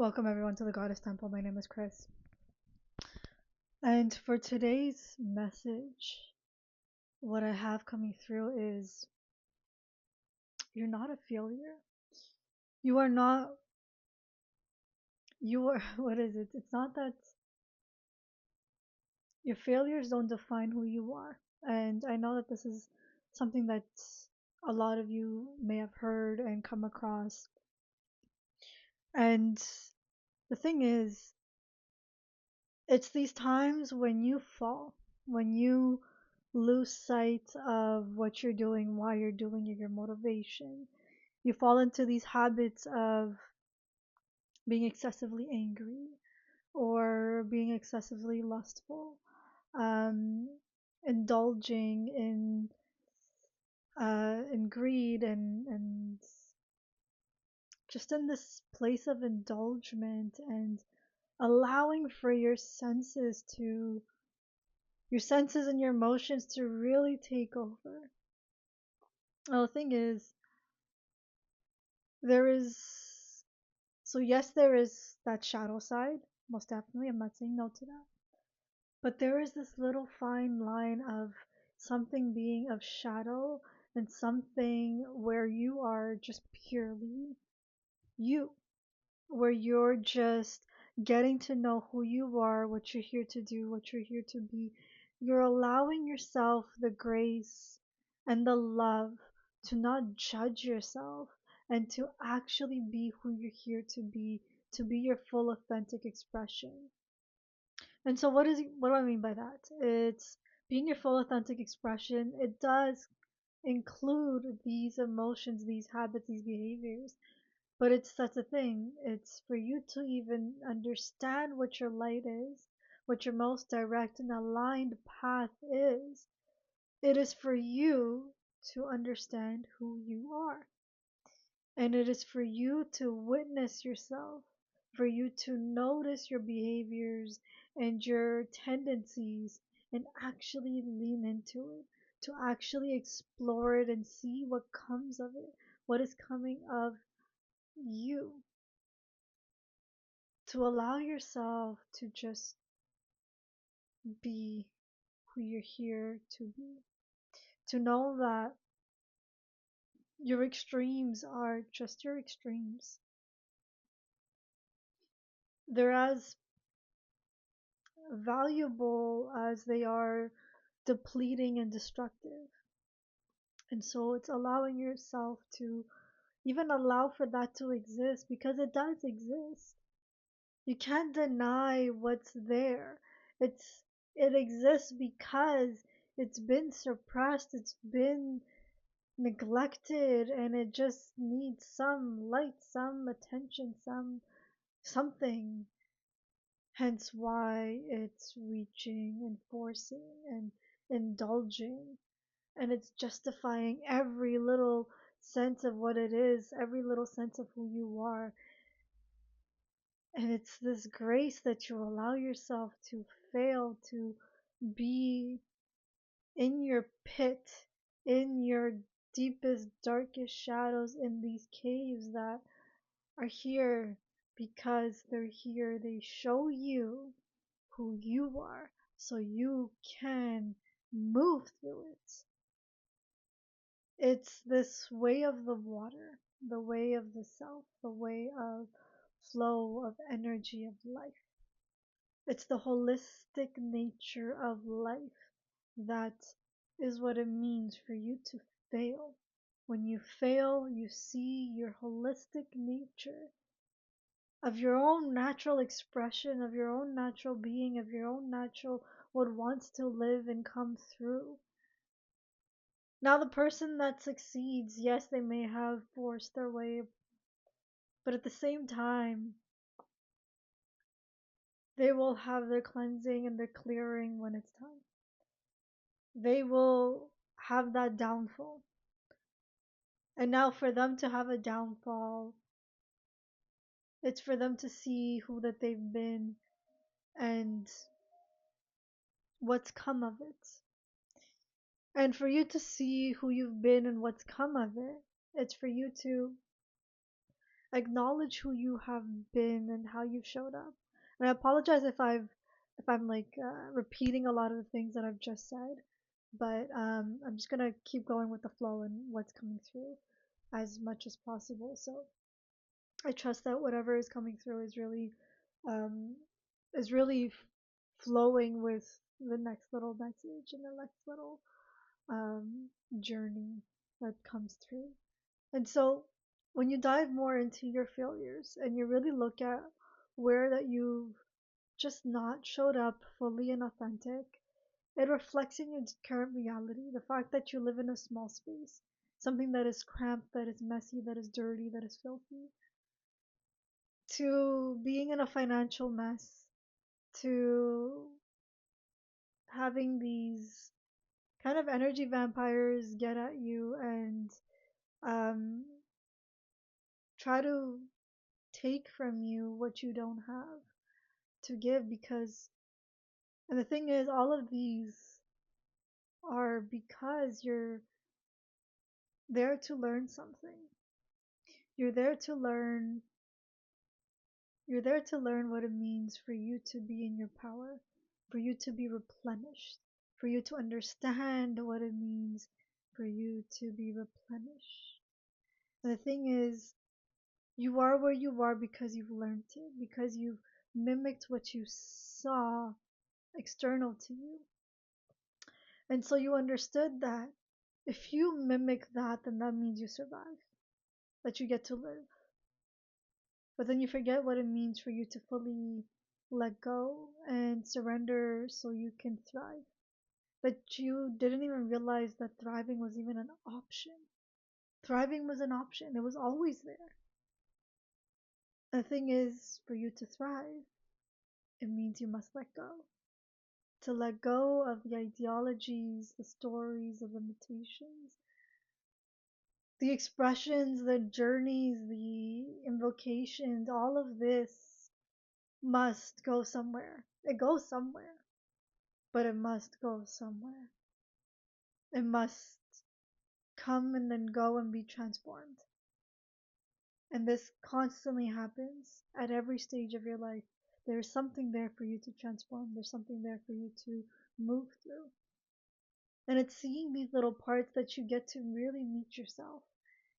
Welcome everyone to the Goddess Temple. My name is Chris. And for today's message, what I have coming through is you're not a failure. You are not, you are, what is it? It's not that your failures don't define who you are. And I know that this is something that a lot of you may have heard and come across. And the thing is, it's these times when you fall, when you lose sight of what you're doing, why you're doing it, your motivation. You fall into these habits of being excessively angry or being excessively lustful, um, indulging in greed and just in this place of indulgence and allowing for your senses and your emotions to really take over. Well, the thing is, there is, so yes, there is that shadow side, most definitely. I'm not saying no to that. But there is this little fine line of something being of shadow and something where you are just purely you, where you're just getting to know who you are, what you're here to do, what you're here to be. You're allowing yourself the grace and the love to not judge yourself and to actually be who you're here to be your full authentic expression. And so what do I mean by that? It's being your full authentic expression. It does include these emotions, these habits, these behaviors, but it's that's a thing. It's for you to even understand what your light is, what your most direct and aligned path is. It is for you to understand who you are. And it is for you to witness yourself, for you to notice your behaviors and your tendencies and actually lean into it, to actually explore it and see what comes of it, what is coming of you, to allow yourself to just be who you're here to be, to know that your extremes are just your extremes. They're as valuable as they are depleting and destructive. And so it's allowing yourself to even allow for that to exist because it does exist. You can't deny what's there. It exists because it's been suppressed, it's been neglected, and it just needs some light, some attention, something. Hence why it's reaching and forcing and indulging, and it's justifying every little sense of what it is, every little sense of who you are. And it's this grace that you allow yourself to fail, to be in your pit, in your deepest, darkest shadows, in these caves that are here because they're here. They show you who you are so you can move through it. It's this way of the water, the way of the self, the way of flow of energy of life. It's the holistic nature of life that is what it means for you to fail. When you fail, you see your holistic nature of your own natural expression, of your own natural being, of your own natural what wants to live and come through. Now, the person that succeeds, yes, they may have forced their way, but at the same time, they will have their cleansing and their clearing when it's time. They will have that downfall. And now, for them to have a downfall, it's for them to see who that they've been and what's come of it. And for you to see who you've been and what's come of it, it's for you to Acknowledge who you have been and how you've showed up. And I apologize if I'm like repeating a lot of the things that I've just said, but I'm just gonna keep going with the flow and what's coming through as much as possible. So I trust that whatever is coming through um, is really flowing with the next little message and the next little um, journey that comes through. And so when you dive more into your failures and you really look at where that you've just not showed up fully and authentic, it reflects in your current reality. The fact that you live in a small space, something that is cramped, that is messy, that is dirty, that is filthy, to being in a financial mess, to having these kind of energy vampires get at you and um, try to take from you what you don't have to give because and the thing is all of these are because you're there to learn something. You're there to learn you're there to learn what it means for you to be in your power, for you to be replenished, for you to understand what it means for you to be replenished. And the thing is, you are where you are because you've learned it, because you've mimicked what you saw external to you. And so you understood that if you mimic that, then that means you survive, that you get to live. But then you forget what it means for you to fully let go and surrender so you can thrive. That you didn't even realize that thriving was even an option. Thriving was an option, it was always there. The thing is, for you to thrive, it means you must let go. To let go of the ideologies, the stories, the limitations, the expressions, the journeys, the invocations, all of this must go somewhere. It goes somewhere, but it must go somewhere. It must come and then go and be transformed. And this constantly happens at every stage of your life. There's something there for you to transform, there's something there for you to move through. And it's seeing these little parts that you get to really meet yourself.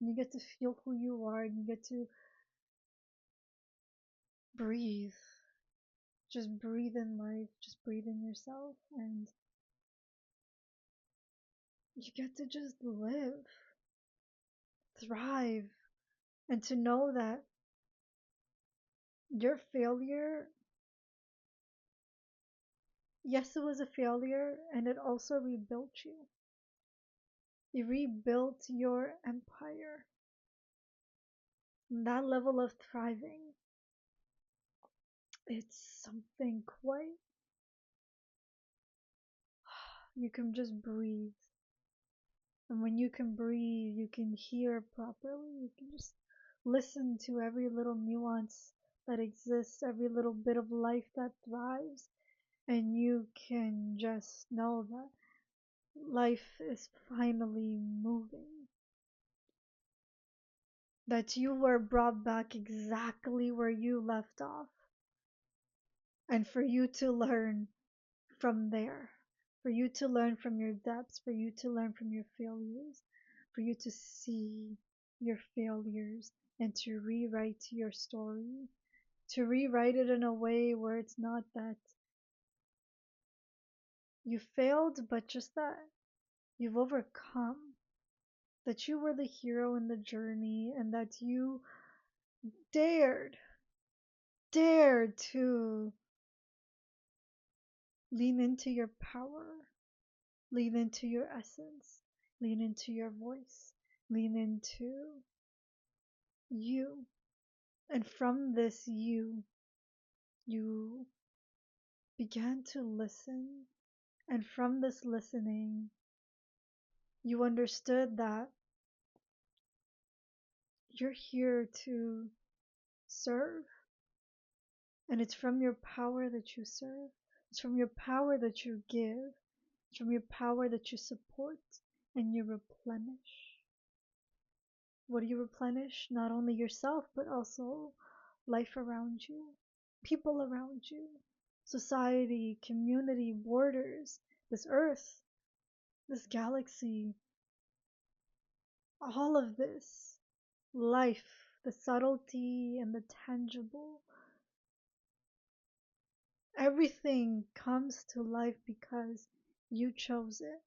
And you get to feel who you are and you get to breathe. Just breathe in life, just breathe in yourself, and you get to just live, thrive, and to know that your failure, yes, it was a failure, and it also rebuilt you. It rebuilt your empire. And that level of thriving, it's something quite, you can just breathe. And when you can breathe, you can hear properly. You can just listen to every little nuance that exists, every little bit of life that thrives. And you can just know that life is finally moving. That you were brought back exactly where you left off. And for you to learn from there, for you to learn from your depths, for you to learn from your failures, for you to see your failures and to rewrite your story, to rewrite it in a way where it's not that you failed, but just that you've overcome, that you were the hero in the journey, and that you dared, dared to lean into your power, lean into your essence, lean into your voice, lean into you. And from this you began to listen. And from this listening, you understood that you're here to serve. And it's from your power that you serve. It's from your power that you give. It's from your power that you support and you replenish. What do you replenish? Not only yourself, but also life around you, people around you, society, community, borders, this earth, this galaxy, all of this, life, the subtlety and the tangible, everything comes to life because you chose it.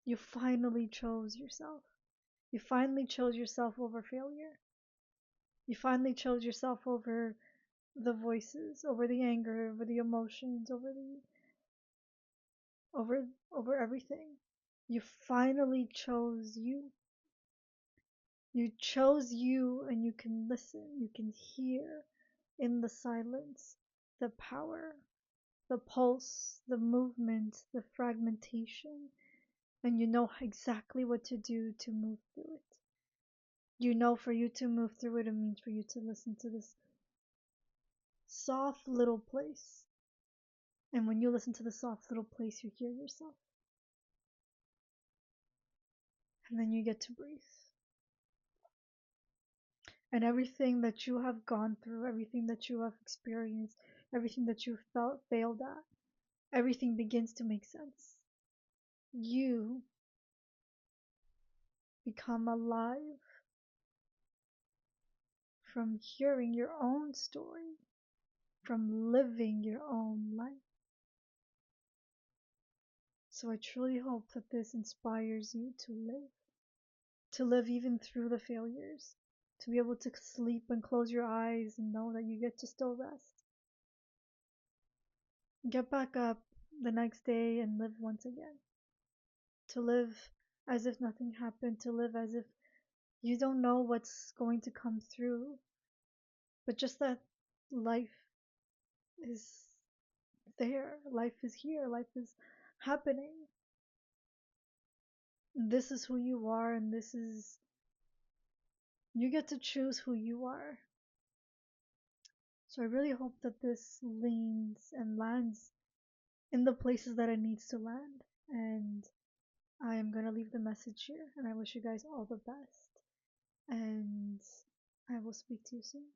You finally chose yourself. You finally chose yourself over failure. You finally chose yourself over the voices, over the anger, over the emotions, over over everything. You finally chose you. You chose you, and you can listen, you can hear in the silence the power, the pulse, the movement, the fragmentation, and you know exactly what to do to move through it. You know, for you to move through it, it means for you to listen to this soft little place. And when you listen to the soft little place, you hear yourself. And then you get to breathe. And everything that you have gone through, everything that you have experienced, everything that you felt failed at, everything begins to make sense. You become alive from hearing your own story, from living your own life. So I truly hope that this inspires you to live even through the failures, to be able to sleep and close your eyes and know that you get to still rest. Get back up the next day and live once again. To live as if nothing happened, to live as if you don't know what's going to come through, but just that life is there, life is here, life is happening. This is who you are, and you get to choose who you are. So I really hope that this leans and lands in the places that it needs to land. And I am going to leave the message here, and I wish you guys all the best. And I will speak to you soon.